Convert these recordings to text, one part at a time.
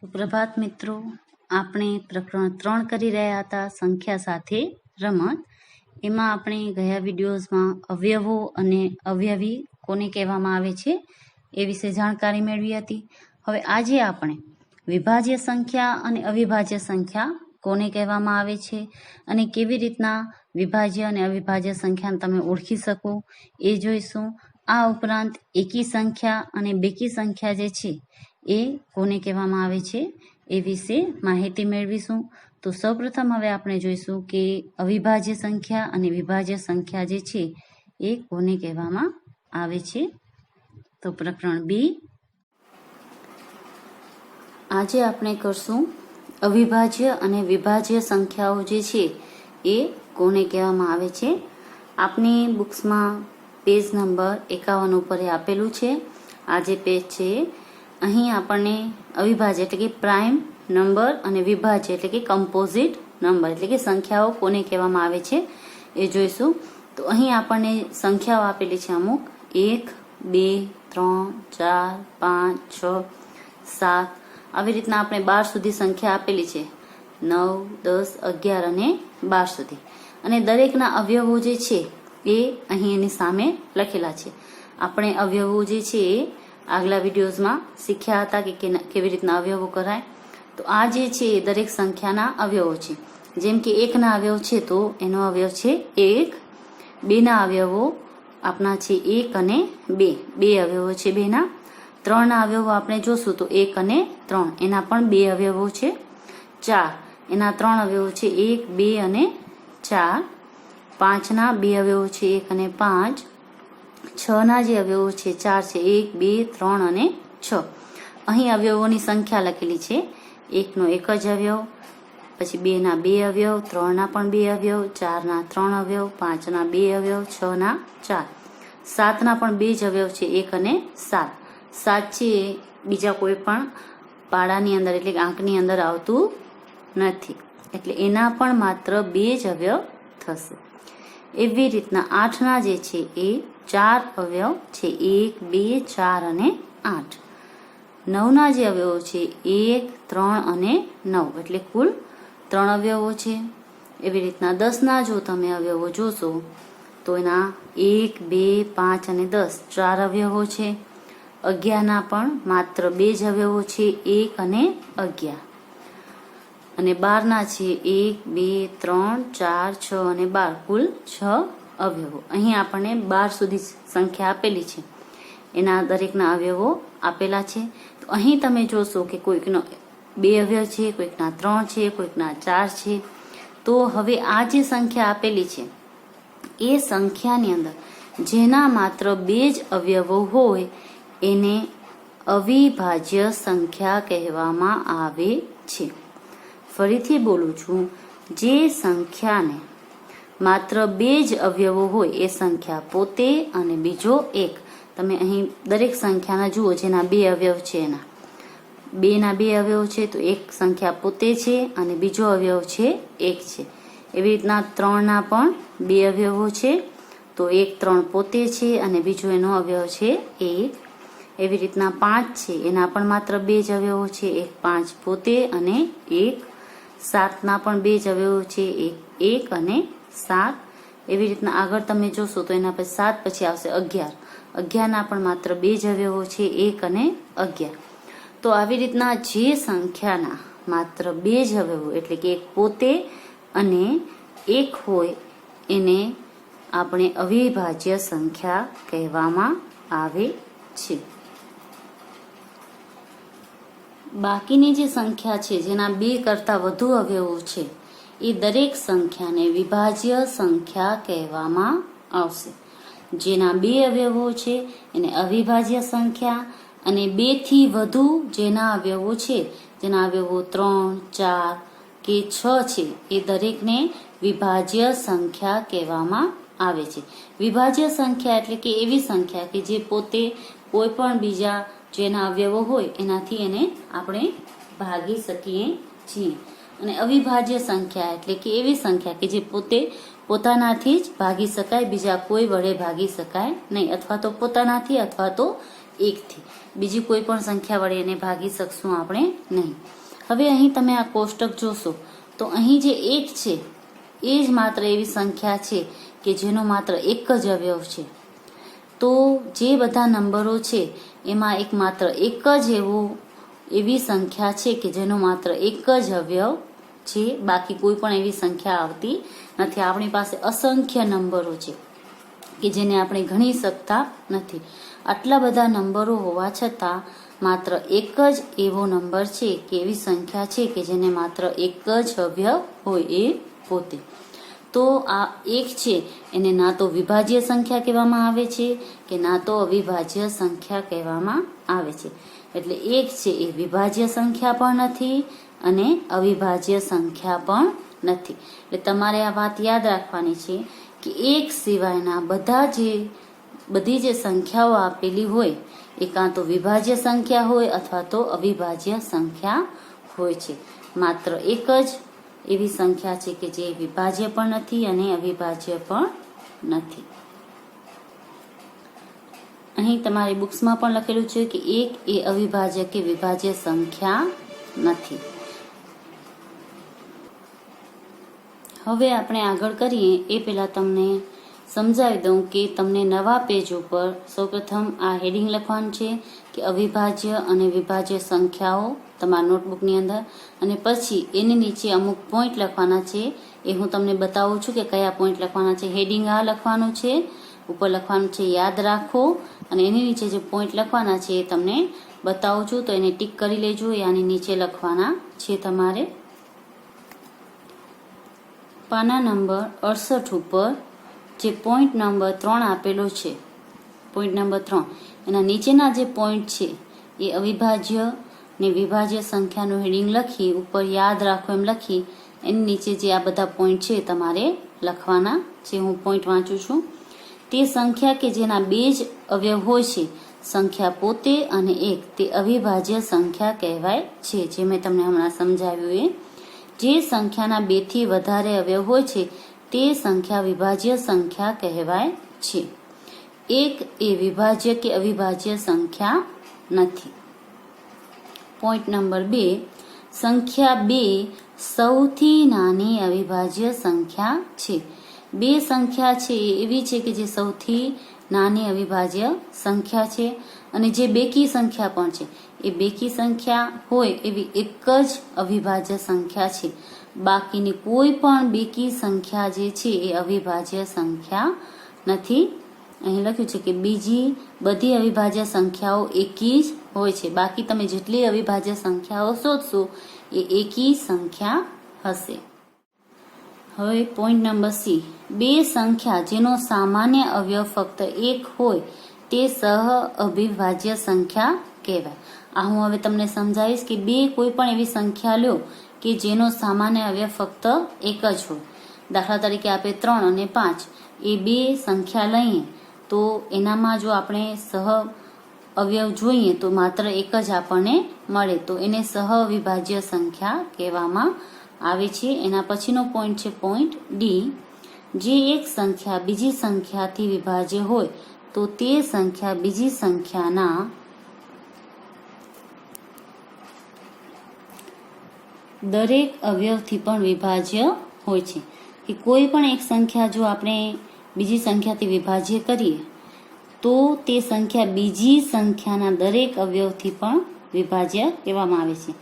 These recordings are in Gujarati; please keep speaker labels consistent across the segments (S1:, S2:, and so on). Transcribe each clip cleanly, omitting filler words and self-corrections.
S1: સુપ્રભાત મિત્રો, આપણે પ્રકરણ 3 કરી રહ્યા હતા સંખ્યા સાથે રમત. એમાં આપણે ગયા વિડીયોઝમાં અવયવો અને અવયવી કોને કહેવામાં આવે છે એ વિશે જાણકારી મેળવી હતી. હવે આજે આપણે વિભાજ્ય સંખ્યા અને અવિભાજ્ય સંખ્યા કોને કહેવામાં આવે છે અને કેવી રીતના વિભાજ્ય અને અવિભાજ્ય સંખ્યાને તમે ઓળખી શકો એ જોઈશું. આ ઉપરાંત એકી સંખ્યા અને બેકી સંખ્યા જે છે એ કોને કહેવામાં આવે છે એ વિશે માહિતી મેળવીશું. તો સૌપ્રથમ હવે આપણે જોઈશું કે અવિભાજ્ય સંખ્યા અને વિભાજ્ય સંખ્યા જે છે એ કોને કહેવામાં આવે છે. તો પ્રકરણ 2 આજે આપણે કરશું અવિભાજ્ય અને વિભાજ્ય સંખ્યાઓ જે છે એ કોને કહેવામાં આવે છે. આપની બુક્સમાં પેજ નંબર 51 ઉપર આપેલું છે. આ જે પેજ છે અહીં આપણને અવિભાજ્ય એટલે કે પ્રાઇમ નંબર અને વિભાજ્ય એટલે કે કમ્પોઝિટ નંબર એટલે કે સંખ્યાઓ કોને કહેવામાં આવે છે એ જોઈશું. તો અહીં આપણને સંખ્યાઓ આપેલી છે અમુક 1, 2, 3, 4, 5, 6, 7 આવી રીતના આપણે 12 સુધી સંખ્યા આપેલી છે. 9, 10, 11 અને 12 સુધી. અને દરેકના અવયવો જે છે એ અહીં એની સામે લખેલા છે. આપણે અવયવો જે છે એ આગલા વિડીયોઝમાં શીખ્યા હતા કે કેવી રીતના અવયવો કરાય. તો આ જે છે એ દરેક સંખ્યાના અવયવો છે. જેમ કે 1 ના અવયવ છે તો એનો અવયવ છે 1. 2 ના અવયવો આપણા છે 1 અને 2. 2 અવયવો છે 2 ના. 3 ના અવયવો આપણે જોશું તો 1 અને 3 એના પણ 2 અવયવો છે. 4 એના 3 અવયવો છે 1, 2 અને 4. 5 ના 2 અવયવો છે 1 અને 5. 6 ના જે અવયવો છે 4 છે 1, 2, 3 અને 6. અહીં અવયવોની સંખ્યા લખેલી છે. 1 નો 1 જ અવયવ, પછી 2 ના 2 અવયવ, 3 ના પણ 2 અવયવ, 4 ના 3 અવયવ, 5 ના 2 અવયવ, 6 ના 4. 7 ના પણ 2 જ અવયવ છે 1 અને 7. 7 છે બીજા કોઈ પણ પાડાની અંદર એટલે કે આંકની અંદર આવતું નથી એટલે એના પણ માત્ર 2 જ અવયવ થશે. એવી રીતના 8 ના જે છે એ 4 અવયવ છે 1, 2, 4 અને 8. 9 ના જે અવયવો છે 1, 3 અને 9 એટલે કુલ 3 અવયવો છે. એવી રીતના 10 ના જો તમે અવયવો જોશો તો એના 1, 2, 5 અને 10 4 અવયવો છે. 11 ના પણ માત્ર 2 જ અવયવો છે 1 અને 11. અને 12 ના છે 1, 2, 3, 4, 6 અને 12 કુલ 6 અવયવો. અહીં આપણને 12 સુધી સંખ્યા આપેલી છે. એના દરેકના અવયવો આપેલા છે. તો અહીં તમે જોશો કે કોઈકનો 2 અવયવ છે, કોઈકના 3 છે, કોઈકના 4 છે. તો હવે આ જે સંખ્યા આપેલી છે એ સંખ્યાની અંદર જેના માત્ર 2 જ અવયવો હોય એને અવિભાજ્ય સંખ્યા કહેવામાં આવે છે. ફરીથી બોલું છું, જે સંખ્યાને માત્ર 2 જ અવયવો હોય એ સંખ્યા પોતે અને બીજો એક. તમે અહીં દરેક સંખ્યાના જુઓ જેના 2 અવયવ છે એના 2 ના 2 અવયવ છે તો એક સંખ્યા પોતે છે અને બીજો અવયવ છે 1 છે. એવી રીતના 3 ના પણ 2 અવયવો છે તો 1, 3 પોતે છે અને બીજો એનો અવયવ છે 1. એવી રીતના 5 છે એના પણ માત્ર 2 જ અવયવો છે 1, 5 પોતે અને 1. 7 ના પણ 2 જ અવયવો છે 1 અને 7. એવી રીતના આગળ તમે જોશો તો એના પછી 7 પછી આવશે 11. 11 ના પણ માત્ર 2 જ અવયવો છે 1 અને 11. તો આવી રીતના જે સંખ્યાના માત્ર 2 જ અવયવો એટલે કે એક પોતે અને એક હોય એને આપણે અવિભાજ્ય સંખ્યા કહેવામાં આવે છે. બાકીની જે સંખ્યા છે જેના 2 કરતાં વધુ અવયવો છે એ દરેક સંખ્યાને વિભાજ્ય સંખ્યા કહેવામાં આવશે. જેના 2 અવયવો છે એને અવિભાજ્ય સંખ્યા અને 2 થી વધુ જેના અવયવો છે જેના અવયવો 3, 4 કે 6 છે એ દરેકને વિભાજ્ય સંખ્યા કહેવામાં આવે છે. વિભાજ્ય સંખ્યા એટલે કે એવી સંખ્યા કે જે પોતે કોઈ પણ બીજા જેના અવયવો હોય એનાથી એને આપણે ભાગી શકીએ છીએ. અને અવિભાજ્ય સંખ્યા એટલે કે એવી સંખ્યા કે જે પોતે પોતાનાથી જ ભાગી શકાય, બીજા કોઈ વડે ભાગી શકાય નહીં, અથવા તો પોતાનાથી અથવા તો 1 બીજી કોઈ પણ સંખ્યા વડે એને ભાગી શકશું આપણે નહીં. હવે અહીં તમે આ કોષ્ટક જોશો તો અહીં જે 1 છે એ જ માત્ર એવી સંખ્યા છે કે જેનો માત્ર એક જ અવયવ છે. તો જે બધા નંબરો છે એમાં એક માત્ર એક જ એવી સંખ્યા છે કે જેનો માત્ર એક જ અવયવ છે, બાકી કોઈ પણ એવી સંખ્યા આવતી નથી. આપણી પાસે અસંખ્ય નંબરો છે કે જેને આપણે ગણી શકતા નથી. આટલા બધા નંબરો હોવા છતાં માત્ર એક જ એવો નંબર છે કે એવી સંખ્યા છે કે જેને માત્ર એક જ અવયવ હોય, એ પોતે. તો આ 1 છે એને ના તો વિભાજ્ય સંખ્યા કહેવામાં આવે છે કે ના તો અવિભાજ્ય સંખ્યા કહેવામાં આવે છે. એટલે 1 છે એ વિભાજ્ય સંખ્યા પણ નથી અને અવિભાજ્ય સંખ્યા પણ નથી. એટલે તમારે આ વાત યાદ રાખવાની છે કે 1 સિવાયના બધી જે સંખ્યાઓ આપેલી હોય એ કાં તો વિભાજ્ય સંખ્યા હોય અથવા તો અવિભાજ્ય સંખ્યા હોય છે. માત્ર એક જ એવી સંખ્યા છે કે જે વિભાજ્ય પણ નથી અને અવિભાજ્ય પણ નથી. અહીં તમારી બુક્સમાં પણ લખેલું છે કે 1 એ અવિભાજ્ય કે વિભાજ્ય સંખ્યા નથી. હવે આપણે આગળ કરીએ એ પહેલા તમને સમજાવી દઉં કે તમને નવા પેજ ઉપર સૌપ્રથમ આ હેડિંગ લખવાનું છે કે અવિભાજ્ય અને વિભાજ્ય સંખ્યાઓ તમારા નોટબુકની અંદર, અને પછી એની નીચે અમુક પોઈન્ટ લખવાના છે. એ હું તમને બતાવું છું કે કયા પોઈન્ટ લખવાના છે. હેડિંગ આ લખવાનું છે, ઉપર લખવાનું છે યાદ રાખો, અને એની નીચે જે પોઈન્ટ લખવાના છે એ તમને બતાવું છું, તો એને ટીક કરી લેજો. આની નીચે લખવાના છે તમારે. પાના નંબર 68 ઉપર જે પોઈન્ટ નંબર 3 આપેલો છે, પોઈન્ટ નંબર 3, એના નીચેના જે પોઈન્ટ છે એ અવિભાજ્ય ને વિભાજ્ય સંખ્યાનું હેડિંગ લખી ઉપર યાદ રાખો એમ લખી એની નીચે જે આ બધા પોઈન્ટ છે તમારે લખવાના છે. હું પોઈન્ટ વાંચું છું. તે સંખ્યા કે જેના 2 જ અવયવ હોય છે, સંખ્યા પોતે અને 1, તે અવિભાજ્ય સંખ્યા કહેવાય છે. જે મેં તમને હમણાં સમજાવ્યું એ. જે સંખ્યાના 2 થી વધારે અવયવ હોય છે તે સંખ્યા વિભાજ્ય સંખ્યા કહેવાય છે. 1 એ વિભાજ્ય કે અવિભાજ્ય સંખ્યા નથી. પોઈન્ટ નંબર 2, સંખ્યા 2 સૌથી નાની અવિભાજ્ય સંખ્યા છે. 2 સંખ્યા છે એ એવી છે કે જે સૌથી નાની અવિભાજ્ય સંખ્યા છે, અને જે બેકી સંખ્યા પણ છે એ બેકી સંખ્યા હોય એવી એક જ અવિભાજ્ય સંખ્યા છે. બાકીની કોઈ પણ બેકી સંખ્યા જે છે એ અવિભાજ્ય સંખ્યા નથી. અહીં લખ્યું છે કે બીજી બધી અવિભાજ્ય સંખ્યાઓ એકી જ હોય છે. બાકી તમે જેટલી અવિભાજ્ય સંખ્યાઓ શોધશો એ એકી સંખ્યા હશે. હવે પોઈન્ટ નંબર સી, 2 સંખ્યા જેનો સામાન્ય અવયવ ફક્ત 1 હોય તે સહ અવિભાજ્ય સંખ્યા કહેવાય. આ હું હવે તમને સમજાવીશ કે 2 કોઈ પણ એવી સંખ્યા લો કે જેનો સામાન્ય અવયવ ફક્ત 1 જ હોય. દાખલા તરીકે આપણે 3 અને 5 એ 2 સંખ્યા લઈએ તો એનામાં જો આપણે સહ અવયવ જોઈએ તો માત્ર 1 જ આપણને મળે, તો એને સહ અવિભાજ્ય સંખ્યા કહેવામાં આવે છે. એના પછીનો પોઈન્ટ છે પોઈન્ટ ડી, જે એક સંખ્યા બીજી સંખ્યાથી વિભાજ્ય હોય તો તે સંખ્યા બીજી સંખ્યાના દરેક અવયવથી પણ વિભાજ્ય હોય છે. કે કોઈ પણ એક સંખ્યા જો આપણે બીજી સંખ્યાથી વિભાજ્ય કરીએ તો તે સંખ્યા બીજી સંખ્યાના દરેક અવયવથી પણ વિભાજ્ય કહેવામાં આવે છે.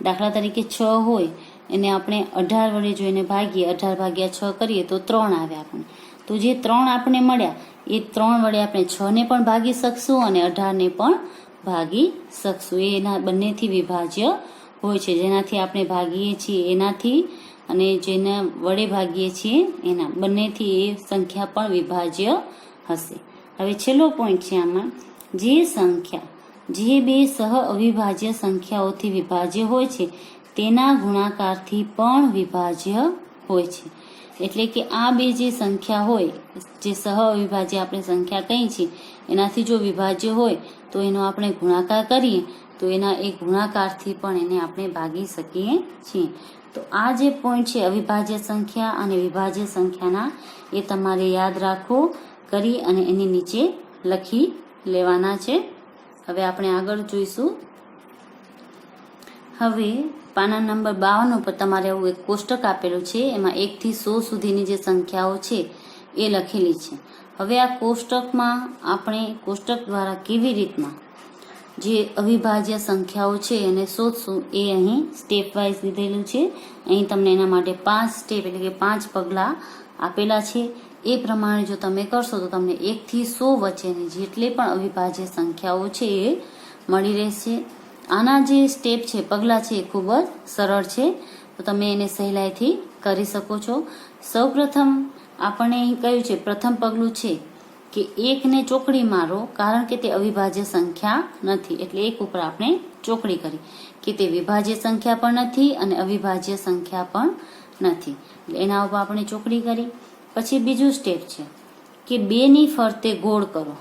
S1: દાખલા તરીકે 6 હોય એને આપણે 18 વડે જો એને ભાગીએ, 18 ભાગ્યા 6 કરીએ તો 3 આવે આપણને. તો જે 3 આપણને મળ્યા એ 3 વડે આપણે 6 ને પણ ભાગી શકશું અને 18 ને પણ ભાગી શકશું. એ એના બંનેથી વિભાજ્ય હોય છે. જેનાથી આપણે ભાગીએ છીએ એનાથી અને જેના વડે ભાગીએ છીએ એના બંનેથી એ સંખ્યા પણ વિભાજ્ય હશે. હવે છેલ્લો પોઈન્ટ છે આમાં, જે સંખ્યા જે 2 સહ અવિભાજ્ય સંખ્યાઓથી વિભાજ્ય હોય છે તેના ગુણાકારથી પણ વિભાજ્ય હોય છે. એટલે કે આ 2 જે સંખ્યા હોય, જે સહ અવિભાજ્ય આપણે સંખ્યા કહી છીએ, એનાથી જો વિભાજ્ય હોય તો એનો આપણે ગુણાકાર કરીએ તો એના એક ગુણાકારથી પણ એને આપણે ભાગી શકીએ છીએ. તો આ જે પોઈન્ટ છે અવિભાજ્ય સંખ્યા અને વિભાજ્ય સંખ્યાના, એ તમારે યાદ રાખો કરી અને એની નીચે લખી લેવાના છે. હવે આપણે આગળ જોઈશું. હવે પાના નંબર 52 ઉપર તમારે એવું એક કોષ્ટક આપેલું છે, એમાં 1 થી 100 સુધીની જે સંખ્યાઓ છે એ લખેલી છે. હવે આ કોષ્ટકમાં આપણે કોષ્ટક દ્વારા કેવી રીતના જે અવિભાજ્ય સંખ્યાઓ છે એને શોધશું એ અહીં સ્ટેપ વાઇઝ લીધેલું છે. અહીં તમને એના માટે 5 સ્ટેપ એટલે કે 5 પગલાં આપેલા છે. એ પ્રમાણે જો તમે કરશો તો તમને 1 થી 100 વચ્ચેની જેટલી પણ અવિભાજ્ય સંખ્યાઓ છે એ મળી રહેશે. આના જે સ્ટેપ છે, પગલાં છે, એ ખૂબ જ સરળ છે, તો તમે એને સહેલાઈથી કરી શકો છો. સૌપ્રથમ આપણે અહીં કહ્યું છે, પ્રથમ પગલું છે કે 1 ને ચોકડી મારો, કારણ કે તે અવિભાજ્ય સંખ્યા નથી. એટલે 1 ઉપર આપણે ચોકડી કરી કે તે વિભાજ્ય સંખ્યા પણ નથી અને અવિભાજ્ય સંખ્યા પણ નથી. એટલે એના ઉપર આપણે ચોકડી કરી. પછી બીજું સ્ટેપ છે કે 2 ની ફરતે ગોળ કરો.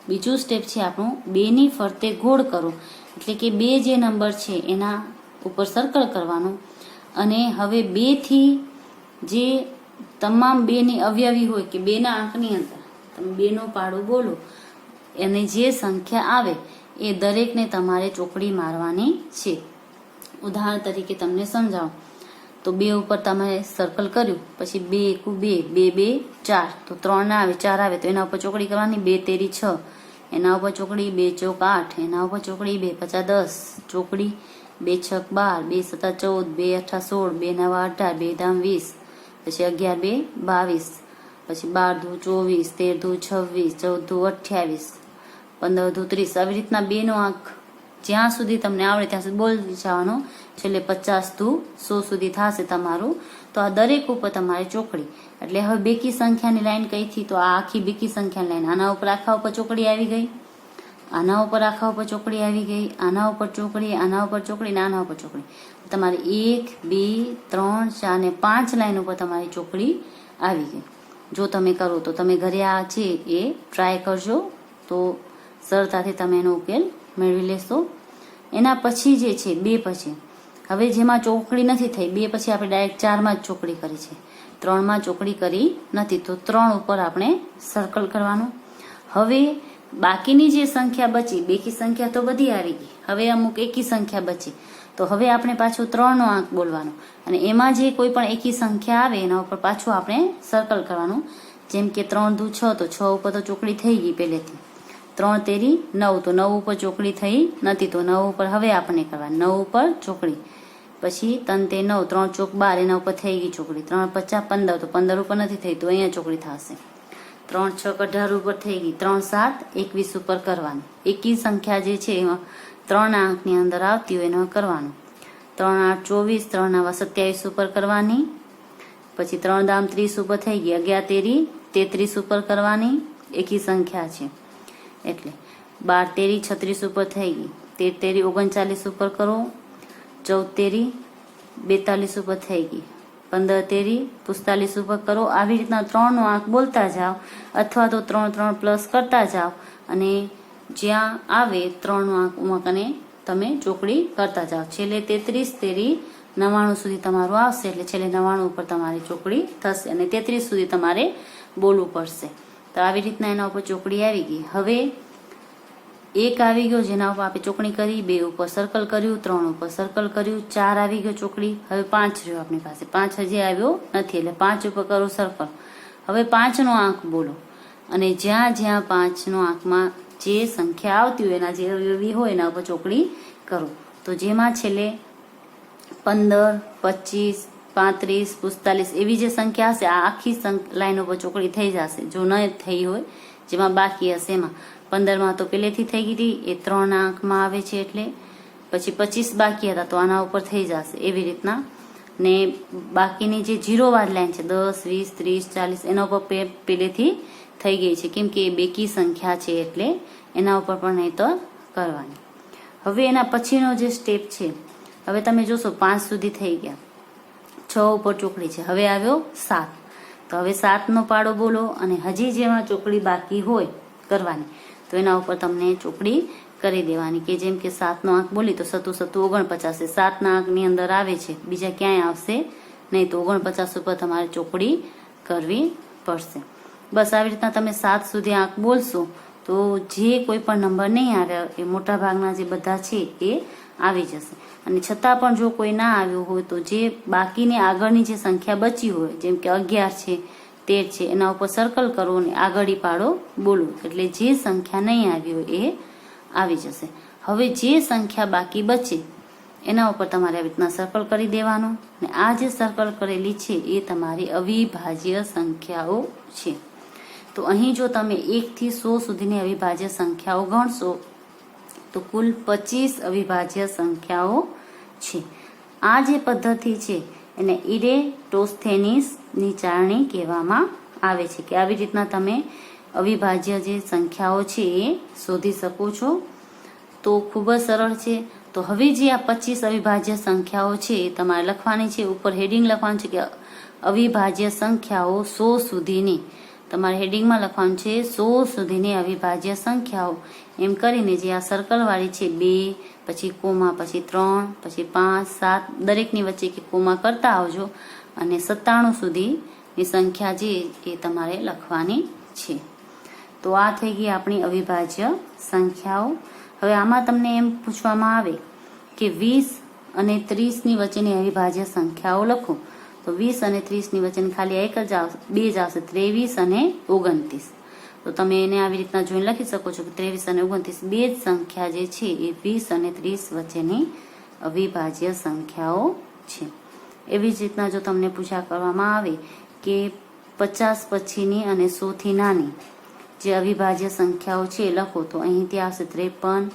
S1: બીજું સ્ટેપ છે આપણું 2 ની ફરતે ગોળ કરો, એટલે કે 2 જે નંબર છે એના ઉપર સર્કલ કરવાનું. અને હવે 2 થી જે તમામ 2 ની અવયવી હોય કે 2 ના આંકની અંદર તમે 2 નો પાડો બોલો અને જે સંખ્યા આવે એ દરેકને તમારે ચોકડી મારવાની છે. ઉદાહરણ તરીકે તમને સમજાવો તો 2 ઉપર તમે સર્કલ કર્યું, પછી 2 એકુ 2, 2 2 4, તો 3 ના આવે, 4 આવે તો એના ઉપર ચોકડી કરવાની. 2 તેરી 6, એના ઉપર ચોકડી. 2 ચોક 8, એના ઉપર ચોકડી. 2 પચા 10, ચોકડી. 2 છક 12, 2 સતા 14, 2 અઠા 16, 2 નવા 18, 2 ધામ 20, પછી 11 2 22, પછી 12 દુ 24, 13 દુ 26, 14 દુ 28, 15 દુ 30. આવી રીતના 2 નો આંક જ્યાં સુધી તમને આવડે ત્યાં સુધી બોલી જવાનો. છેલ્લે 50 દુ 100 સુધી થશે તમારું. તો આ દરેક ઉપર તમારે ચોકડી. એટલે હવે બેકી સંખ્યાની લાઈન કઈ થી, તો આ આખી બેકી સંખ્યાની લાઈન. આના ઉપર આખા ઉપર ચોકડી આવી ગઈ, આના ઉપર આખા ઉપર ચોકડી આવી ગઈ, આના ઉપર ચોકડી, આના ઉપર ચોકડી, આના ઉપર ચોકડી. તમારે 1 2 3 4 ને 5 લાઈન ઉપર તમારી ચોકડી આવી ગઈ. જો તમે કરો તો તમે ઘરે આ છે એ ટ્રાય કરજો, તો સરળતાથી તમે એનો ઉકેલ મેળવી લેશો. એના પછી જે છે 2 પછી, હવે જેમાં ચોકડી નથી થઈ, 2 પછી આપણે ડાયરેક્ટ 4માં જ ચોકડી કરી છે, 3માં ચોકડી કરી નથી, તો 3 ઉપર આપણે સર્કલ કરવાનું. હવે બાકીની જે સંખ્યા બચી, બેકી સંખ્યા તો બધી આવી ગઈ, હવે અમુક એકી સંખ્યા બચી, તો હવે આપણે પાછું 3 નો આંક બોલવાનો અને એમાં જે કોઈ પણ એકી સંખ્યા આવે એના ઉપર પાછું આપણે સર્કલ કરવાનું. જેમ કે 3 દુ 6, તો 6 ઉપર તો ચોકડી થઈ ગઈ પહેલેથી. 3 તેરી 9, તો 9 ઉપર ચોકડી થઈ નથી, તો 9 ઉપર હવે આપણે કરવાની. 9 ઉપર ચોકડી. પછી 3 તે 9, 3 ચોક 12, એના ઉપર થઈ ગઈ ચોકડી. 3 50 15, તો 15 ઉપર નથી થઈ, તો અહીંયા ચોકડી થશે. 3 6 18 ઉપર થઈ ગઈ. 3 7 21 ઉપર કરવાની. એકી સંખ્યા જે છે એમાં 3 આંકની અંદર આવતી હોય એનો કરવાનું. 3 8 24, 3 9 27 ઉપર કરવાની. પછી 3 દામ 30 ઉપર થઈ ગઈ. 11 તેરી 33 ઉપર કરવાની. એકી સંખ્યા છે એટલે. 12 તેરી 36 ઉપર થઈ ગઈ. 13 તેરી 39 ઉપર કરો. 14 તેરી 42 ઉપર થઈ ગઈ. 15 તેરી 45 ઉપર કરો. આવી રીતના 3 નો આંક બોલતા જાઓ, અથવા તો 3 3 પ્લસ કરતા જાઓ અને જ્યાં આવે 3 નો આંક અને તમે ચોકડી કરતા જાઓ. છેલ્લે 33 તેરી 99 સુધી તમારું આવશે, એટલે છેલ્લે 99 ઉપર તમારી ચોકડી થશે અને 33 સુધી તમારે બોલવું પડશે. તો આવી રીતના એના ઉપર ચોકડી આવી ગઈ. હવે 1 આવી ગયો જેના ઉપર આપણે ચોકડી કરી, 2 ઉપર સર્કલ કર્યું, 3 ઉપર સર્કલ કર્યું, 4 આવી ગયો ચોકડી. હવે 5 રહ્યો આપણી પાસે. 5 હજી આવ્યો નથી, એટલે 5 ઉપર કરો સર્કલ. હવે 5 નો આંક બોલો અને જ્યાં જ્યાં 5 નો આંકમાં જે સંખ્યા આવતી હોય એના જે અવયવી હોય એના ઉપર ચોકડી કરો. તો જેમાં છેલ્લે 15 25 35 45 એવી જે સંખ્યા હશે, આ આખી લાઈન ઉપર ચોકડી થઈ જશે. જો ન થઈ હોય, જેમાં બાકી હશે એમાં 15માં તો પહેલેથી થઈ ગઈ હતી, એ 3 આંકમાં આવે છે એટલે. પછી 25 બાકી હતા તો આના ઉપર થઈ જશે. એવી રીતના ને બાકીની જે 0 વાળી લાઈન છે 10 20 30 40 એના ઉપર પહેલેથી થઈ ગઈ છે, કેમ કે એ બેકી સંખ્યા છે એટલે એના ઉપર પણ નહીં તો કરવાની. હવે એના પછીનો જે સ્ટેપ છે, હવે તમે જોશો 5 સુધી થઈ ગયા, 6 ઉપર ચોકડી છે, હવે આવ્યો 7, તો હવે 7 નો પાડો બોલો અને હજી જેમાં ચોકડી બાકી હોય કરવાની, તો એના ઉપર તમને ચોકડી કરી દેવાની. કે જેમ કે 7 નો આંક બોલી તો 7 7 49, 7 ના આંકની અંદર આવે છે, બીજા ક્યાંય આવશે નહીં, તો 49 ઉપર તમારે ચોકડી કરવી પડશે. બસ આવી રીતના તમે 7 સુધી આંક બોલશો તો જે કોઈ પણ નંબર નહીં આવ્યા એ મોટા ભાગના જે બધા છે એ આવી જશે. અને છતાં પણ જો કોઈ ના આવ્યું હોય તો જે બાકીની આગળની જે સંખ્યા બચી હોય, જેમ કે 11 છે, 13 છે, એના ઉપર સર્કલ કરો અને આગળી પાડો બોલો, એટલે જે સંખ્યા નહીં આવી હોય એ આવી જશે. હવે જે સંખ્યા બાકી બચે એના ઉપર તમારે આવી રીતના સર્કલ કરી દેવાનું, અને આ જે સર્કલ કરેલી છે એ તમારી અવિભાજ્ય સંખ્યાઓ છે. તો અહીં જો તમે 1 થી 100 સુધીની અવિભાજ્ય સંખ્યાઓ ગણશો તો કુલ 25 અવિભાજ્ય સંખ્યાઓ છે. આ જે પદ્ધતિ છે એને ઇરેટોસ્થેનીસની ચાળણી કહેવામાં આવે છે, કે આવી રીતના તમે અવિભાજ્ય જે સંખ્યાઓ છે એ શોધી શકો છો. તો ખૂબ જ સરળ છે. તો હવે જે આ 25 અવિભાજ્ય સંખ્યાઓ છે એ તમારે લખવાની છે. ઉપર હેડિંગ લખવાનું છે કે અવિભાજ્ય સંખ્યાઓ 100 સુધીની. તમારે હેડિંગમાં લખવાનું છે 100 સુધીની અવિભાજ્ય સંખ્યાઓ, એમ કરીને જે આ સર્કલવાળી છે 2, પછી કોમા, પછી 3, પછી 5, 7, દરેકની વચ્ચે કે કોમા કરતા આવજો, અને 97 સુધીની સંખ્યા જે એ તમારે લખવાની છે. તો આ થઈ ગઈ આપણી અવિભાજ્ય સંખ્યાઓ. હવે આમાં તમને એમ પૂછવામાં આવે કે 20 અને 30ની વચ્ચેની અવિભાજ્ય સંખ્યાઓ લખો, તો 20 અને 30ની વચ્ચેની ખાલી એક જ આવશે, 2 જ આવશે, 23 અને 29. તો તમે એને આવી રીતના જોઈને લખી શકો છો કે 23 અને 29 બે જ સંખ્યા જે છે એ 20 અને 30 વચ્ચેની અવિભાજ્ય સંખ્યાઓ છે. એવી જ રીતના જો તમને પૂછા કરવામાં આવે કે 50 પછીની અને 100 થી નાની જે અવિભાજ્ય સંખ્યાઓ છે લખો, તો અહીંથી આવશે 53,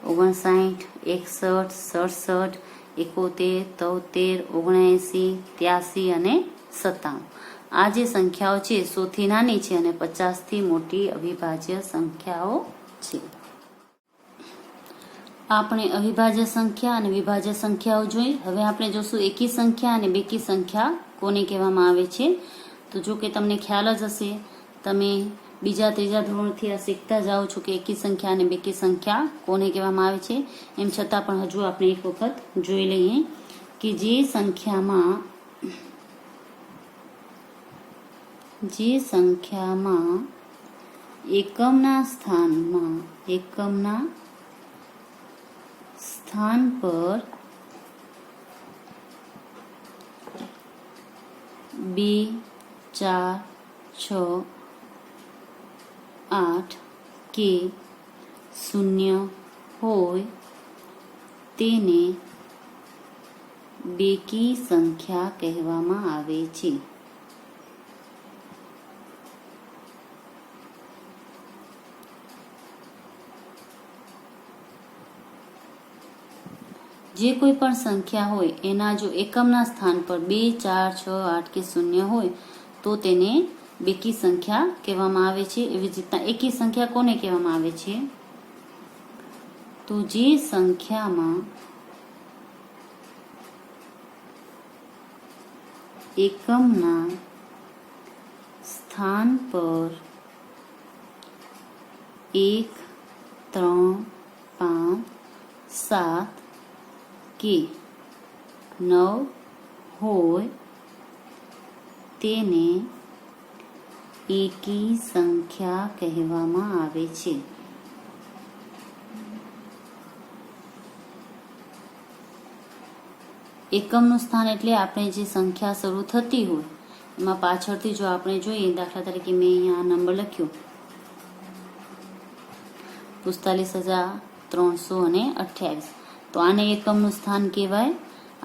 S1: 59, 61, 67, 71, 73, 79, 83 અને 97. આ જે સંખ્યાઓ છે 100 થી નાની છે અને 50 થી મોટી અવિભાજ્ય સંખ્યાઓ છે. આપણે અવિભાજ્ય સંખ્યા અને વિભાજ્ય સંખ્યાઓ જોઈ. હવે આપણે જોશું એકી સંખ્યા અને બેકી સંખ્યા કોને કહેવામાં આવે છે. તો જો કે તમને ખ્યાલ જ હશે, તમે બીજા ત્રીજા ધોરણથી આ શીખતા જાઓ છો કે એકી સંખ્યા અને બેકી સંખ્યા કોને કહેવામાં આવે છે. એમ છતાં પણ હજુ આપણે એક વખત જોઈ લઈએ કે જે સંખ્યામાં એકમના સ્થાન પર 2, 4, 6, 8 કે 0 હોય તેને બેકી સંખ્યા કહેવામાં આવે છે. જે કોઈ પણ સંખ્યા હોય એના જો એકમના સ્થાન પર 2, 4, 6, 8 કે 0 હોય તો તેને બેકી સંખ્યા કહેવામાં આવે છે. એવી જ રીતના એકી સંખ્યા કોને કહેવામાં આવે છે? તો જે સંખ્યામાં એકમના સ્થાન પર 1, 3, 5, 7 કે 9 હોય તેને એકી સંખ્યા કહેવામાં આવે છે. એકમનું સ્થાન એટલે આપણે જે સંખ્યા શરૂ થતી હોય એમાં પાછળથી જો આપણે જોઈએ, દાખલા તરીકે મેં અહીંયા નંબર લખ્યો 45,328, તો આને એકમનું સ્થાન કહેવાય.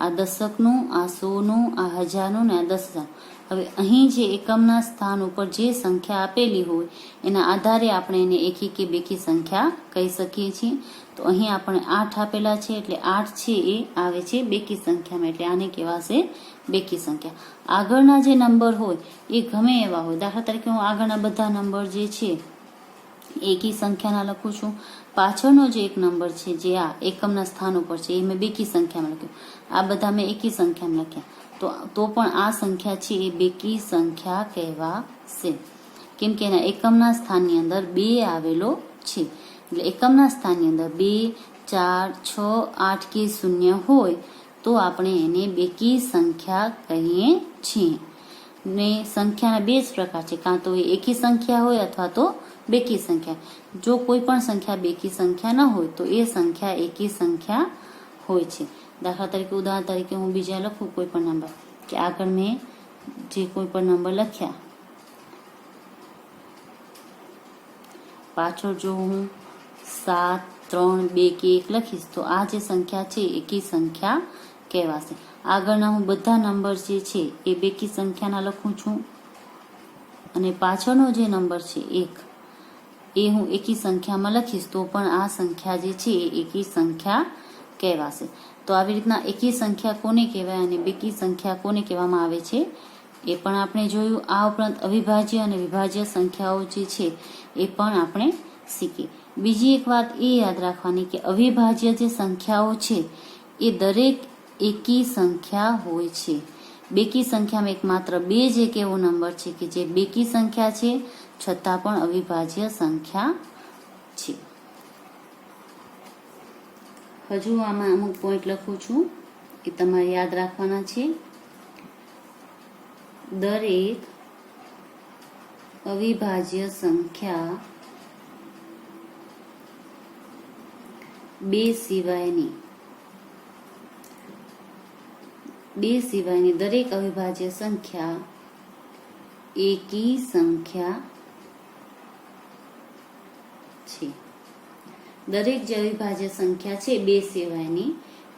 S1: આ દશકનું, આ 100નું, આ 1000નું ને આ 10,000. હવે અહીં જે એકમના સ્થાન ઉપર જે સંખ્યા આપેલી હોય એના આધારે આપણે એને એકી કે બેકી સંખ્યા કહી શકીએ છીએ. તો અહીં આપણે 8 આપેલા છે એટલે 8 છે એ આવે છે બેકી સંખ્યામાં, એટલે આને કહેવાશે બેકી સંખ્યા. આગળના જે નંબર હોય એ ગમે એવા હોય, દાખલા તરીકે હું આગળના બધા નંબર જે છે એકી સંખ્યાના લખું છું, પાછળનો જે એક નંબર છે જે આ એકમના સ્થાન ઉપર છે એ મેં બેકી સંખ્યામાં લખ્યું, આ બધા મેં એકી સંખ્યામાં લખ્યા, તો પણ આ સંખ્યા છે એ બેકી સંખ્યા કહેવાશે. કેમ કે એના એકમના સ્થાનની અંદર 2 આવેલો છે. એટલે એકમના સ્થાનની અંદર 2, 4, 6, 8 કે 0 હોય તો આપણે એને બેકી સંખ્યા કહીએ છીએ. ને સંખ્યાના બે જ પ્રકાર છે, કાં તો એ એકી સંખ્યા હોય અથવા તો બેકી સંખ્યા. જો કોઈ પણ સંખ્યા બેકી સંખ્યા ન હોય તો એ સંખ્યા એકી સંખ્યા હોય છે. દાખલા તરીકે ઉદાહરણ તરીકે હું બીજા લખું કોઈ પણ નંબર, કે આગળ મેં જે કોઈ પણ નંબર લખ્યા, પાછળ જો હું 7, 3, 2 કે 1 લખીશ તો આ જે સંખ્યા છે એકી સંખ્યા કહેવાશે. આગળના હું બધા નંબર જે છે એ બેકી સંખ્યાના લખું છું અને પાછળનો જે નંબર છે 1 એ હું એકી સંખ્યામાં લખીશ તો પણ આ સંખ્યા જે છે એ એકી સંખ્યા કહેવાશે. તો આવી રીતના એકી સંખ્યા કોને કહેવાય અને બેકી સંખ્યા કોને કહેવામાં આવે છે એ પણ આપણે જોયું. આ ઉપરાંત અવિભાજ્ય અને વિભાજ્ય સંખ્યાઓ જે છે એ પણ આપણે શીખી. બીજી એક વાત એ યાદ રાખવાની કે અવિભાજ્ય જે સંખ્યાઓ છે એ દરેક એકી સંખ્યા હોય છે. બેકી સંખ્યામાં એકમાત્ર 2 જ એક એવો નંબર છે કે જે બેકી સંખ્યા છે છતાં પણ અવિભાજ્ય સંખ્યા છે. હજુ આમાં અમુક પોઈન્ટ લખું છું એ તમારે યાદ રાખવાના છે. દરેક અવિભાજ્ય સંખ્યા 2 સિવાયની દરેક અવિભાજ્ય સંખ્યા એકી સંખ્યા છે. દરેક જે અવિભાજ્ય સંખ્યા છે 2 સિવાયની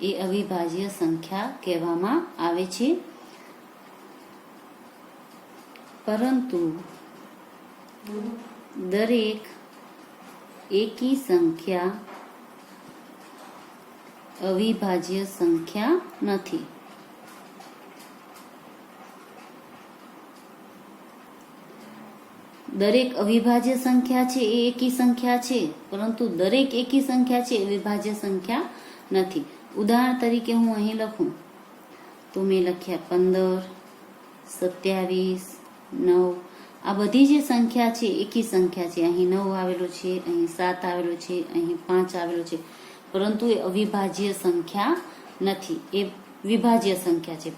S1: એ અવિભાજ્ય સંખ્યા કહેવામાં આવે છે. પરંતુ દરેક એકી સંખ્યા અવિભાજ્ય સંખ્યા નથી. દરેક અવિભાજ્ય સંખ્યા છે એ એકી સંખ્યા છે, પરંતુ દરેક એકી સંખ્યા છે એ અવિભાજ્ય સંખ્યા નથી. ઉદાહરણ તરીકે હું અહીં લખું તો મેં લખ્યા 15, 27, 9. આ બધી જે સંખ્યા છે એકી સંખ્યા છે. અહીં 9 આવેલો છે, અહીં 7 આવેલો છે, અહીં 5 આવેલો છે, પરંતુ એ અવિભાજ્ય સંખ્યા નથી, એ વિભાજ્ય સંખ્યા છે.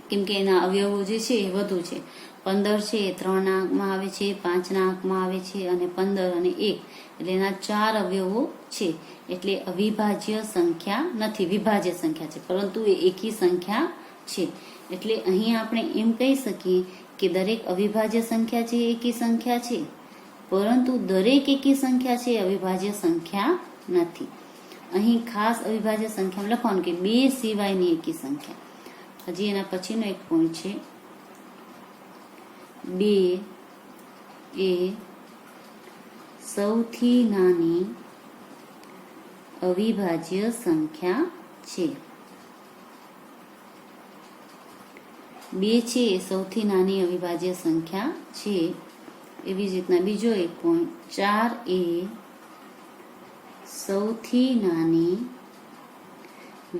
S1: કેમ કે એના અવયવો જે છે એ વધુ છે. 15 છે એ 3 ના અંકમાં આવે છે, 5 ના અંકમાં આવે છે અને 15 અને 1 એટલે એના 4 અવયવો છે. એટલે અવિભાજ્ય સંખ્યા નથી, વિભાજ્ય સંખ્યા છે, પરંતુ એ એકી સંખ્યા છે. એટલે અહીં આપણે એમ કહી શકીએ કે દરેક અવિભાજ્ય સંખ્યા છે એ એકી સંખ્યા છે, પરંતુ દરેક એકી સંખ્યા છે એ અવિભાજ્ય સંખ્યા નથી. અહીં ખાસ અવિભાજ્ય સંખ્યામાં લખવાનું કે 2 સિવાયની એકી સંખ્યા. હજી એના પછીનો એક પોઈન્ટ છે, 2 એ સૌથી નાની અવિભાજ્ય સંખ્યા છે. 2 છે એ સૌથી નાની અવિભાજ્ય સંખ્યા છે. એવી જ રીતના બીજો એક પોઈન્ટ, 4 એ સૌથી નાની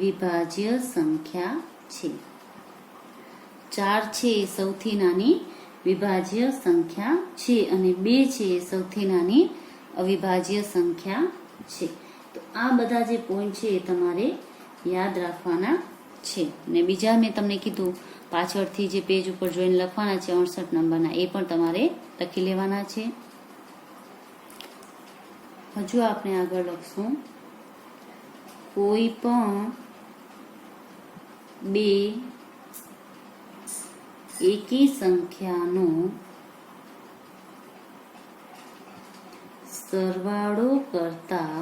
S1: વિભાજ્ય સંખ્યા છે. 4 છે એ સૌથી નાની વિભાજ્ય સંખ્યા છે અને 2 છે એ સૌથી નાની અવિભાજ્ય સંખ્યા છે. તો આ બધા જે પોઈન્ટ છે એ તમારે યાદ રાખવાના છે. ને બીજા મેં તમને કીધું પાછળથી જે પેજ ઉપર જોઈને લખવાના છે 68 નંબરના, એ પણ તમારે લખી લેવાના છે. હજુ આપણે આગળ લખશું, કોઈ પણ 2 એકી સંખ્યાનો સરવાળો કરતા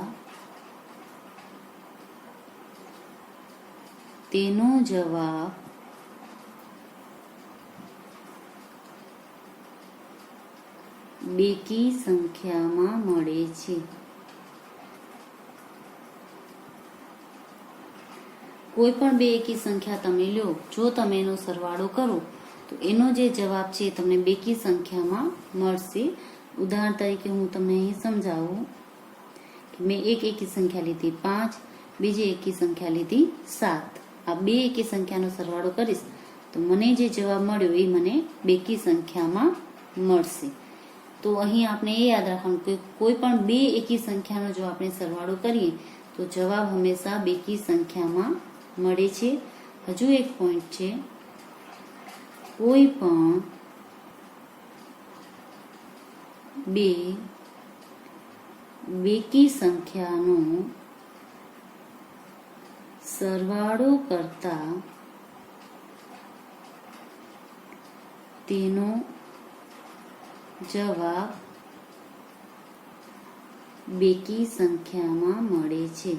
S1: તેનો જવાબ બેકી સંખ્યામાં મળે છે. કોઈ પણ 2 એકી સંખ્યા તમે લો, જો તમે એનો સરવાળો કરો તો એનો જે જવાબ છે તમને બેકી સંખ્યામાં મળશે. ઉદાહરણ તરીકે હું તમને અહીં સમજાવું કે મેં એક એકી સંખ્યા લીધી 5, બીજી એકી સંખ્યા લીધી 7. આ 2 એકી સંખ્યાનો સરવાળો કરીશ તો મને જે જવાબ મળ્યો એ મને બેકી સંખ્યામાં મળશે. તો અહીં આપણે એ યાદ રાખવાનું કે કોઈ પણ 2 એકી સંખ્યાનો જો આપણે સરવાળો કરીએ તો જવાબ હંમેશા બેકી સંખ્યામાં મળે છે. હજુ એક પોઈન્ટ છે, કોઈ પણ 2 બેકી સંખ્યાનો સરવાળો કરતા તેનો જવાબ બેકી સંખ્યામાં મળે છે.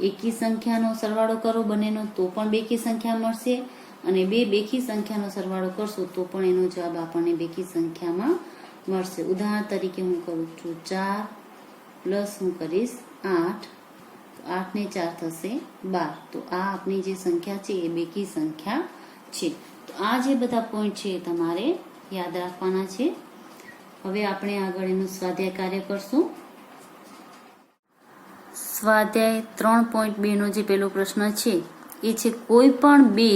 S1: એકી સંખ્યાનો સરવાળો કરો બંનેનો તો પણ બેકી સંખ્યા મળશે, અને બે બેકી સંખ્યાનો સરવાળો કરશો તો પણ એનો જવાબ આપણને બેકી સંખ્યામાં મળશે. ઉદાહરણ તરીકે હું કરું છું 4 પ્લસ હું કરીશ 8, 8 ને 4 થશે 12. તો આ આપણી જે સંખ્યા છે એ બેકી સંખ્યા છે. તો આ જે બધા પોઈન્ટ છે એ તમારે યાદ રાખવાના છે. હવે આપણે આગળ એનું સ્વાધ્યાય કાર્ય કરશું. સ્વાધ્યાય 3.2 નો જે પહેલો પ્રશ્ન છે એ છે કોઈ પણ બે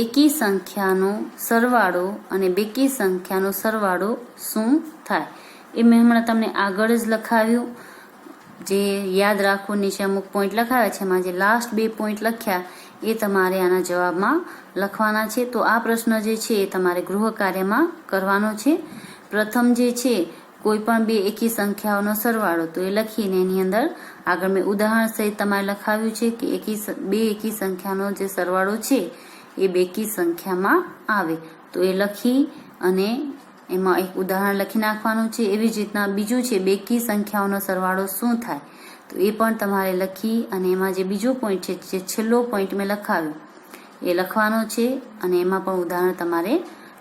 S1: એકી સંખ્યાનો સરવાળો અને બેકી સંખ્યાનો સરવાળો શું થાય? એ મેં હમણાં તમને આગળ જ લખાવ્યું. જે યાદ રાખો નીચે અમુક પોઈન્ટ લખાવ્યા છે, એમાં જે લાસ્ટ 2 પોઈન્ટ લખ્યા એ તમારે આના જવાબમાં લખવાના છે. તો આ પ્રશ્ન જે છે એ તમારે ગૃહ કાર્યમાં કરવાનો છે. પ્રથમ જે છે કોઈ પણ બે એકી સંખ્યાઓનો સરવાળો, તો એ લખીને એની અંદર આગળ મેં ઉદાહરણ સહિત તમારે લખાવ્યું છે કે બે એકી સંખ્યાનો જે સરવાળો છે એ બેકી સંખ્યામાં આવે. તો એ લખી અને એમાં એક ઉદાહરણ લખી નાખવાનું છે. એવી જ રીતના બીજું છે બેકી સંખ્યાઓનો સરવાળો શું થાય, તો એ પણ તમારે લખી અને એમાં જે બીજો પોઈન્ટ છે, જે છેલ્લો પોઈન્ટ મેં લખાવ્યો એ લખવાનો છે અને એમાં પણ ઉદાહરણ તમારે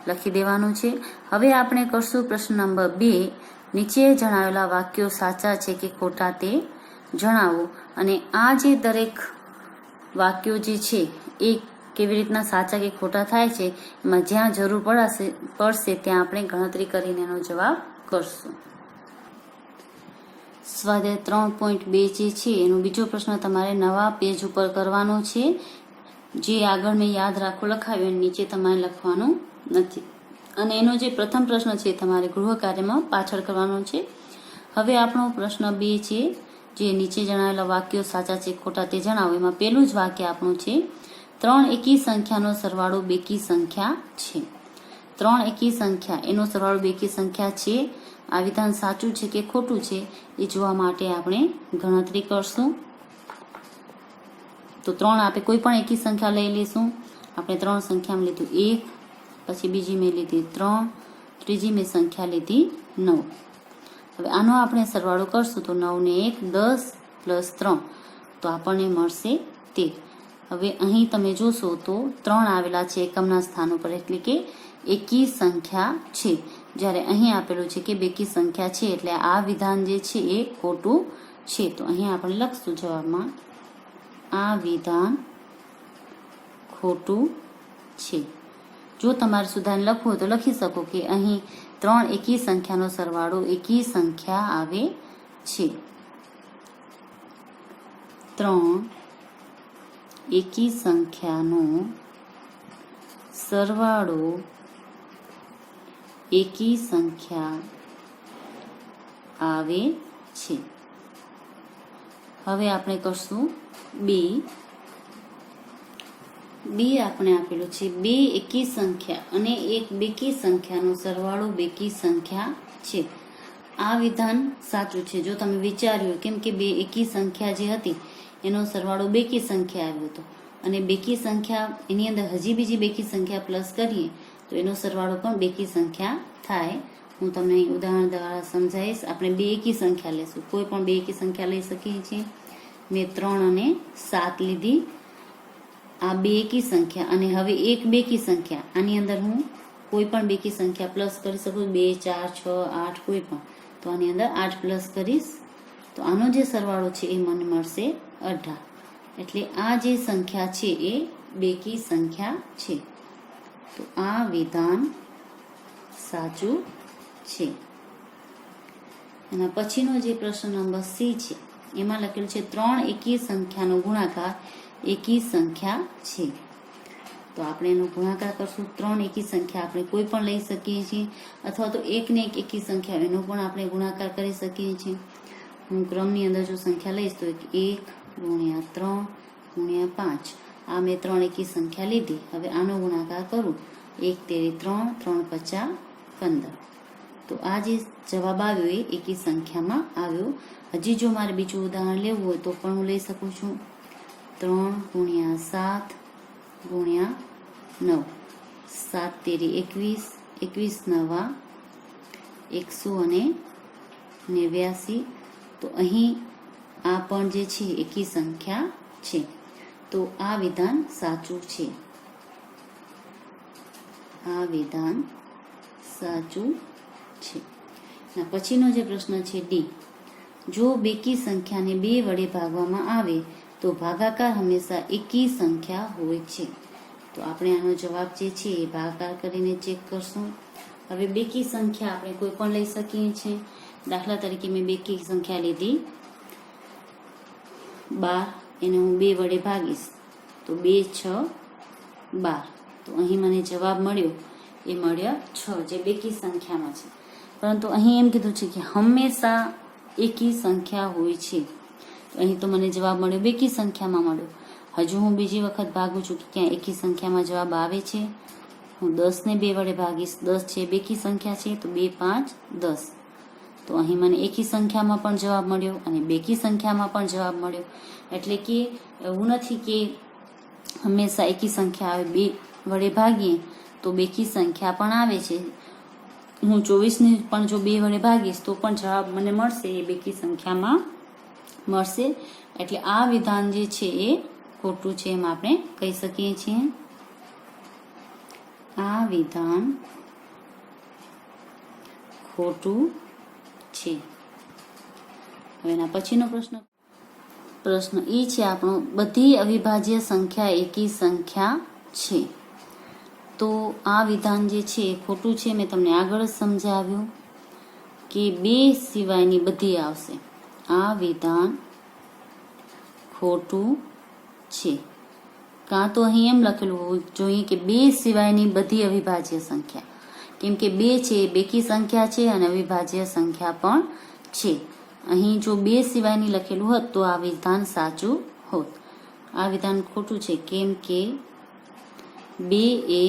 S1: લખી દેવાનું છે. હવે આપણે કરશું પ્રશ્ન નંબર 2. નીચે જણાવેલા વાક્યો સાચા છે કે ખોટા તે જણાવો. અને આ જે દરેક વાક્યો જે છે એ કેવી રીતના સાચા કે ખોટા થાય છે, એમાં જ્યાં જરૂર પડશે ત્યાં આપણે ગણતરી કરીને એનો જવાબ કરશું. સ્વાધ્યાય 3.2 જે છે એનો બીજો પ્રશ્ન તમારે નવા પેજ ઉપર કરવાનો છે. જે આગળ મેં યાદ રાખો લખાવ્યું નીચે તમારે લખવાનું નથી. અને એનો જે પ્રથમ પ્રશ્ન છે તમારે ગૃહ કાર્યમાં પાછળ કરવાનો છે. હવે આપણો પ્રશ્ન 2 છે, જે નીચે જણાવેલા વાક્યો સાચા છે ખોટા તે જણાવો. એમાં પહેલું જ વાક્ય આપણું છે 3 એકી સંખ્યાનો સરવાળો બેકી સંખ્યા છે. 3 એકી સંખ્યા એનો સરવાળો બેકી સંખ્યા છે. આ વિધાન સાચું છે કે ખોટું છે એ જોવા માટે આપણે ગણતરી કરશું. તો 3 આપણે કોઈ પણ એકી સંખ્યા લઈ લઈશું. આપણે 3 સંખ્યામાં લીધું 1, પછી બીજી મેં લીધી 3, ત્રીજી મેં સંખ્યા લીધી 9. હવે આનો આપણે સરવાળો કરશું તો 9 ને 1 10 પ્લસ 3 તો આપણને મળશે 13. હવે અહીં તમે જોશો તો 3 આવેલા છે એકમના સ્થાન ઉપર, એટલે કે એકી સંખ્યા છે. જ્યારે અહીં આપેલું છે કે બેકી સંખ્યા છે, એટલે આ વિધાન જે છે એ ખોટું છે. તો અહીં આપણે લખશું જવાબમાં આ વિધાન ખોટું છે. જો તમારે સુધારીને લખવું હોય તો લખી શકો કે અહીં 3 એકી સંખ્યાનો સરવાળો એકી સંખ્યા આવે છે. 3 એકી સંખ્યાનો સરવાળો એકી સંખ્યા આવે છે. હવે આપણે કરશું 2. આપણે આપેલું છે 2 એકી સંખ્યા અને એક બેકી સંખ્યાનો સરવાળો બેકી સંખ્યા છે. આ વિધાન સાચું છે. જો તમે વિચાર્યું, કેમ કે 2 એકી સંખ્યા જે હતી એનો સરવાળો બેકી સંખ્યા આવ્યો હતો, અને બેકી સંખ્યા એની અંદર હજી બીજી બેકી સંખ્યા પ્લસ કરીએ તો એનો સરવાળો પણ બેકી સંખ્યા થાય. હું તમને ઉદાહરણ દ્વારા સમજાવીશ. આપણે 2 એકી સંખ્યા લેશું. કોઈ પણ 2 એકી સંખ્યા લઈ શકીએ છીએ. મેં 3 અને 7 લીધી. આ 2 એકી સંખ્યા અને હવે એક બેકી સંખ્યા, આની અંદર હું કોઈ પણ બેકી સંખ્યા પ્લસ કરી શકું. 2 4 6 8 કોઈ પણ. તો આની અંદર 8 પ્લસ કરીશ તો આનો જે સરવાળો છે એ મને મળશે 18. એટલે આ જે સંખ્યા છે એ બેકી સંખ્યા છે. તો આ વિધાન સાચું છે. એના પછીનો જે પ્રશ્ન નંબર C છે એમાં લખેલું છે 3 એકી સંખ્યાનો ગુણાકાર એકી સંખ્યા છે. તો આપણે એનો ગુણાકાર કરશું. 3 એકી સંખ્યા આપણે કોઈ પણ લઈ શકીએ છીએ, અથવા તો એક ને એક એકી સંખ્યા એનો પણ આપણે ગુણાકાર કરી શકીએ છીએ. હું ક્રમની અંદર જો સંખ્યા લઈશ તો 1 ગુણ્યા 3 ગુણ્યા 5. આ મેં 3 એકી સંખ્યા લીધી. હવે આનો ગુણાકાર કરું. 1 તેરી 3, 3 પચા 15. તો આ જે જવાબ આવ્યો એ એકી સંખ્યામાં આવ્યો. હજી જો મારે બીજું ઉદાહરણ લેવું હોય તો પણ હું લઈ શકું છું. 3 × 7 × 9, 7 તેરી 21, 21 નવા 189. તો અહીં આ પણ જે છે એકી સંખ્યા છે. તો આ વિધાન સાચું છે. આ વિધાન સાચું છે. પછીનો જે પ્રશ્ન છે ડી. જો બેકી સંખ્યાને 2 વડે ભાગવામાં આવે તો ભાગાકાર હંમેશા એકી સંખ્યા હોય છે. તો આપણે આનો જવાબ જે છે એ ભાગાકાર કરીને ચેક કરશું. હવે બેકી સંખ્યા આપણે કોઈ પણ લઈ શકીએ છીએ. દાખલા તરીકે મેં બેકી સંખ્યા લીધી 12, એને હું 2 વડે ભાગીશ તો 2 × 6 = 12. તો અહીં મને જવાબ મળ્યો એ મળ્યા 6, જે બેકી સંખ્યામાં છે. પરંતુ અહીં એમ કીધું છે કે હંમેશા એકી સંખ્યા હોય છે. તો અહીં તો મને જવાબ મળ્યો બેકી સંખ્યામાં મળ્યો. હજુ હું બીજી વખત ભાગું છું કે ક્યાં એકી સંખ્યામાં જવાબ આવે છે. હું 10 ને 2 વડે ભાગીશ. 10 છે બેકી સંખ્યા છે તો 2 × 5 = 10. તો અહીં મને એકી સંખ્યામાં પણ જવાબ મળ્યો અને બેકી સંખ્યામાં પણ જવાબ મળ્યો. એટલે કે એવું નથી કે હંમેશા એકી સંખ્યા આવે 2 વડે ભાગીએ તો બેકી સંખ્યા પણ આવે છે. હું 24 ને પણ જો 2 વડે ભાગીશ તો પણ જવાબ મને મળશે એ બેકી સંખ્યામાં મળશે. એટલે આ વિધાન જે છે એ ખોટું છે એમ આપણે કહી શકીએ છીએ. આ વિધાન ખોટું છે. હવે એના પછીનો પ્રશ્ન એ છે આપણો, બધી અવિભાજ્ય સંખ્યા એકી સંખ્યા છે. તો આ વિધાન જે છે એ ખોટું છે. મેં તમને આગળ જ સમજાવ્યું કે 2 સિવાયની બધી આવશે. આ વિધાન ખોટું છે. કાં તો અહીં એમ લખેલું હોવું જોઈએ કે 2 સિવાયની બધી અવિભાજ્ય સંખ્યા, કેમ કે 2 છે એ બેકી સંખ્યા છે અને અવિભાજ્ય સંખ્યા પણ છે. અહીં જો 2 સિવાયની લખેલું હોત તો આ વિધાન સાચું હોત. આ વિધાન ખોટું છે કેમ કે 2 એ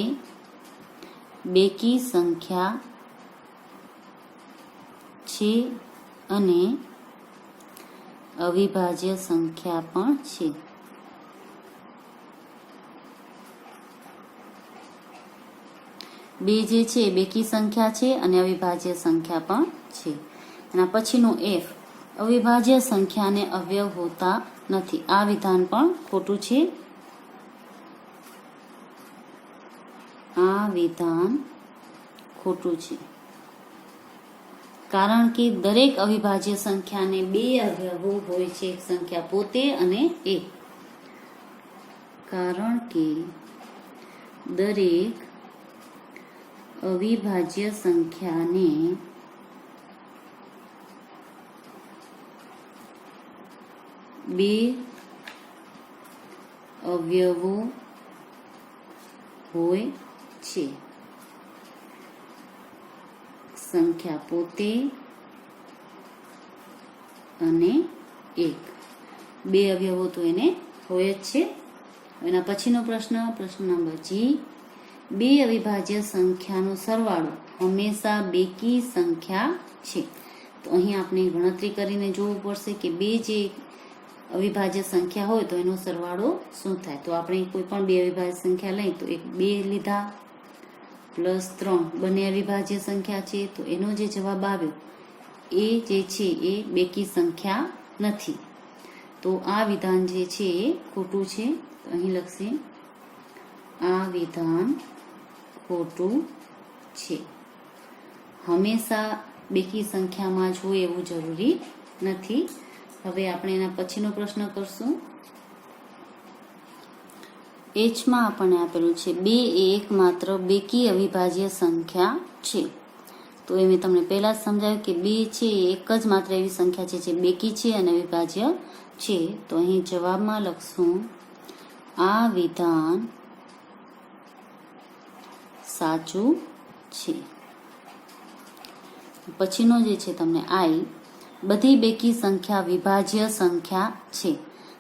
S1: બેકી સંખ્યા છે અને અવિભાજ્ય સંખ્યા પણ છે. બે જે છે એ બેકી સંખ્યા છે અને અવિભાજ્ય સંખ્યા પણ છે. એના પછીનું F, અવિભાજ્ય સંખ્યાને અવયવ હોતા નથી. આ વિધાન પણ ખોટું છે. આ વિધાન ખોટું છે કારણ કે દરેક અવિભાજ્ય સંખ્યાને 2 અવયવો હોય છે, એક સંખ્યા પોતે અને એક. કારણ કે દરેક અવિભાજ્ય સંખ્યાને 2 અવયવો હોય છે, સંખ્યા પોતે અને એક. 2 અવયવો તો એને હોય જ છે. એના પછીનો પ્રશ્ન નંબર જી, 2 અવિભાજ્ય સંખ્યાનો સરવાળો હંમેશા બેકી સંખ્યા છે. તો અહીં આપણે ગણતરી કરીને જોવું પડશે કે 2 જે અવિભાજ્ય સંખ્યા હોય તો એનો સરવાળો શું થાય. તો આપણે કોઈ પણ 2 અવિભાજ્ય સંખ્યા લઈએ તો એક 2 લીધા +3 બંને અવિભાજ્ય સંખ્યા છે. તો એનો જે જવાબ આવ્યો એ જે છે એ બેકી સંખ્યા નથી. તો આ વિધાન જે છે એ ખોટું છે. તો અહીં લખશે આ વિધાન ખોટું છે. હંમેશા બેકી સંખ્યામાં જ હોય એવું જરૂરી નથી. હવે આપણે એના પછીનો પ્રશ્ન કરશું. Hમાં આપણને આપેલું છે 2 એ એકમાત્ર બેકી અવિભાજ્ય સંખ્યા છે. તો એ મેં તમને પહેલા જ સમજાવ્યું કે 2 છે એ એક જ માત્ર એવી સંખ્યા છે જે બેકી છે અને અવિભાજ્ય છે. તો અહીં જવાબમાં લખશું આ વિધાન સાચું છે. પછીનો જે છે તમને I, બધી બેકી સંખ્યા વિભાજ્ય સંખ્યા છે.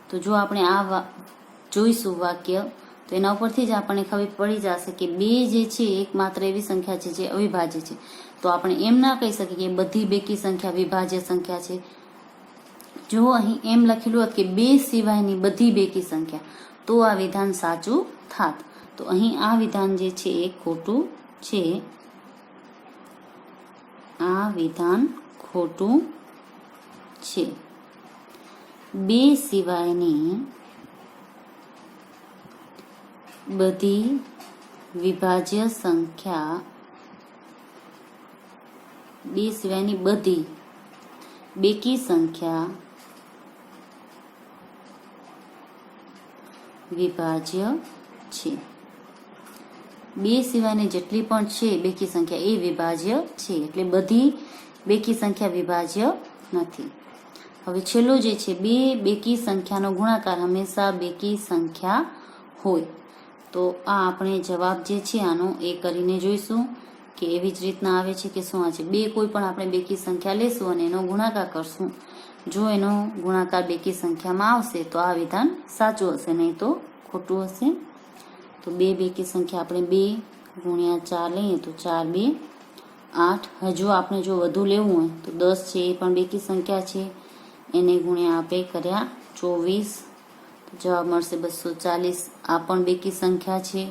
S1: તો જો આપણે આ જોઈશું વાક્ય તો એના ઉપરથી જ આપણને ખબર પડી જશે કે 2 જે છે એક માત્ર એવી સંખ્યા છે જે અવિભાજ્ય છે. તો આપણે એમ ના કહી શકીએ કે બધી બેકી સંખ્યા વિભાજ્ય સંખ્યા છે. જો અહીં એમ લખેલું હોત કે 2 સિવાયની બધી બેકી સંખ્યા, તો આ વિધાન સાચું થાત. તો અહીં આ વિધાન જે છે એ ખોટું છે. આ વિધાન ખોટું છે. 2 સિવાયની બધી વિભાજ્ય સંખ્યા, 2 સિવાયની બધી બેકી સંખ્યા વિભાજ્ય છે. 2 સિવાયની જેટલી પણ છે બેકી સંખ્યા એ વિભાજ્ય છે. એટલે બધી બેકી સંખ્યા વિભાજ્ય નથી. હવે છેલ્લું જે છે, 2 બેકી સંખ્યાનો ગુણાકાર હંમેશા બેકી સંખ્યા હોય. તો આ આપણે જવાબ જે છે આનો એ કરીને જોઈશું કે એવી જ રીતના આવે છે કે શું આ છે. 2 કોઈ પણ આપણે બેકી સંખ્યા લેશું અને એનો ગુણાકાર કરશું. જો એનો ગુણાકાર બેકી સંખ્યામાં આવશે તો આ વિધાન સાચું હશે, નહીં તો ખોટું હશે. તો 2 બેકી સંખ્યા આપણે 2 ગુણ્યા 4 લઈએ તો 4 2 8. હજુ આપણે જો વધુ લેવું હોય તો 10 છે, એ પણ બેકી સંખ્યા છે. એને ગુણ્યા આપણે કર્યા 24, તો જવાબ મળશે 240. આ પણ બેકી સંખ્યા છે.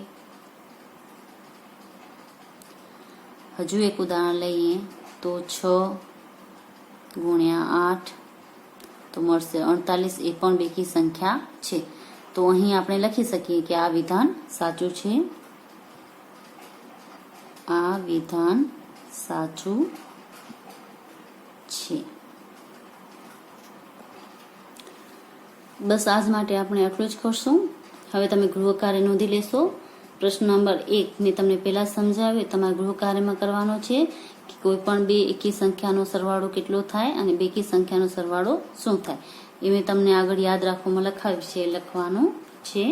S1: હજુ એક ઉદાહરણ લઈએ તો 6 ગુણ્યા 8 તો મળશે 48. એ પણ બેકી સંખ્યા છે. તો અહીં આપણે લખી શકીએ કે આ વિધાન સાચું છે. આ વિધાન સાચું છે. બસ આજ માટે આપણે આટલું જ કરશું. હવે તમે ગૃહ કાર્ય નોંધી લેશો. પ્રશ્ન નંબર 1 મેં તમને પહેલા સમજાવ્યું. તમારે ગૃહ કાર્યમાં કરવાનો છે કે કોઈ પણ 2 એકી સંખ્યાનો સરવાળો કેટલો થાય અને બેકી સંખ્યાનો સરવાળો શું થાય, એ મેં તમને આગળ યાદ રાખવામાં લખાવ્યું છે, લખવાનું છે.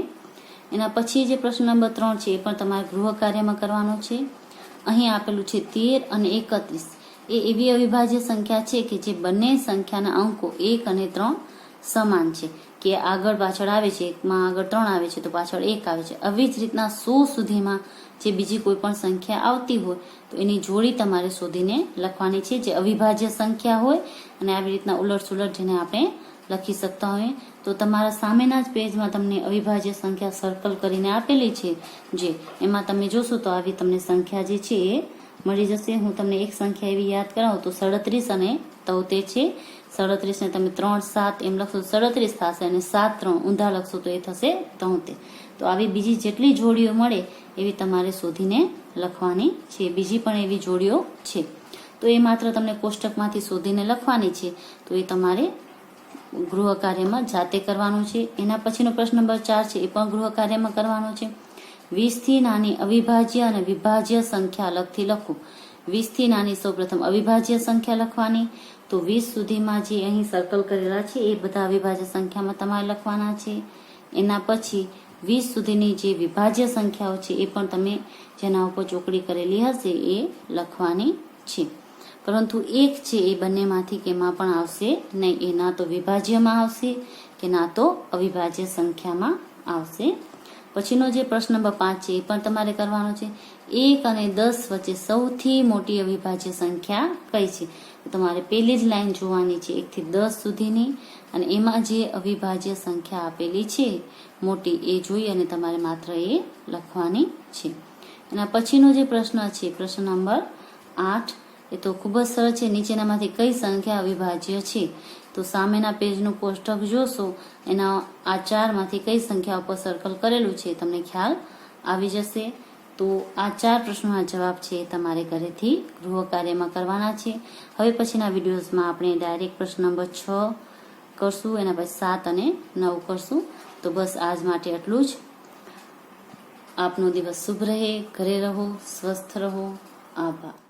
S1: એના પછી જે પ્રશ્ન નંબર 3 છે એ પણ તમારે ગૃહ કાર્યમાં કરવાનો છે. અહીં આપેલું છે 13 અને 31. એ એવી અવિભાજ્ય સંખ્યા છે કે જે બંને સંખ્યાના અંકો 1 અને 3 સમાન છે, કે આગળ પાછળ આવે છે. એકમાં આગળ 3 આવે છે તો પાછળ 1 આવે છે. આવી જ રીતના 100 સુધીમાં જે બીજી કોઈ પણ સંખ્યા આવતી હોય તો એની જોડી તમારે શોધીને લખવાની છે, જે અવિભાજ્ય સંખ્યા હોય. અને આવી રીતના ઉલટ સુલટ જેને આપણે લખી શકતા હોઈએ. તો તમારા સામેના જ પેજમાં તમને અવિભાજ્ય સંખ્યા સર્કલ કરીને આપેલી છે, જે એમાં તમે જોશો તો આવી તમને સંખ્યા જે છે એ મળી જશે. હું તમને એક સંખ્યા એવી યાદ કરાવું તો 37 અને 73 છે. 37 ને તમે 3 7 એમ લખશો 37 થશે, અને 7 3 ઊંધા લખશો તો એ થશે 73. તો આવી બીજી જેટલી જોડીઓ મળે એવી તમારે શોધીને લખવાની છે. બીજી પણ એવી જોડીઓ છે તો એ માત્ર તમને કોષ્ટકમાંથી શોધીને લખવાની છે. તો એ તમારે ગૃહ કાર્યમાં જાતે કરવાનું છે. એના પછીનો પ્રશ્ન નંબર 4 છે, એ પણ ગૃહ કાર્યમાં કરવાનો છે. 20 થી નાની અવિભાજ્ય અને વિભાજ્ય સંખ્યા અલગથી લખો. 20 થી નાની સૌપ્રથમ અવિભાજ્ય સંખ્યા લખવાની. તો 20 સુધીમાં જે અહીં સર્કલ કરેલા છે એ બધા અવિભાજ્ય સંખ્યામાં તમારે લખવાના છે. એના પછી 20 સુધીની જે વિભાજ્ય સંખ્યાઓ છે એ પણ તમે જેના ઉપર ચોકડી કરેલી હશે એ લખવાની છે. પરંતુ એક છે એ બંનેમાંથી કેમાં પણ આવશે નહીં. એ ના તો વિભાજ્યમાં આવશે કે ના તો અવિભાજ્ય સંખ્યામાં આવશે. પછીનો જે પ્રશ્ન નંબર 5 છે એ પણ તમારે કરવાનો છે. 1 અને 10 વચ્ચે સૌથી મોટી અવિભાજ્ય સંખ્યા કઈ છે? તો તમારે પહેલી જ લાઈન જોવાની છે 1 થી 10 સુધીની, અને એમાં જે અવિભાજ્ય સંખ્યા આપેલી છે મોટી એ જોઈ અને તમારે માત્ર એ લખવાની છે. એના પછીનો જે પ્રશ્ન છે પ્રશ્ન નંબર 8, એ તો ખૂબ જ સરળ છે. નીચેનામાંથી કઈ સંખ્યા અવિભાજ્ય છે? તો સામેના પેજનું કોષ્ટક જોશો, એના આ 4 માંથી કઈ સંખ્યા ઉપર સર્કલ કરેલું છે તમને ખ્યાલ આવી જશે. તો આ 4 પ્રશ્નોના જવાબ છે તમારે ઘરેથી ગૃહ કાર્યમાં કરવાના છે. હવે પછીના વિડીયોઝમાં આપણે ડાયરેક્ટ પ્રશ્ન નંબર 6 કરશું, એના પછી 7 અને 9 કરશું. તો બસ આજ માટે આટલું જ. આપનો દિવસ શુભ રહે, ઘરે રહો, સ્વસ્થ રહો. આભાર.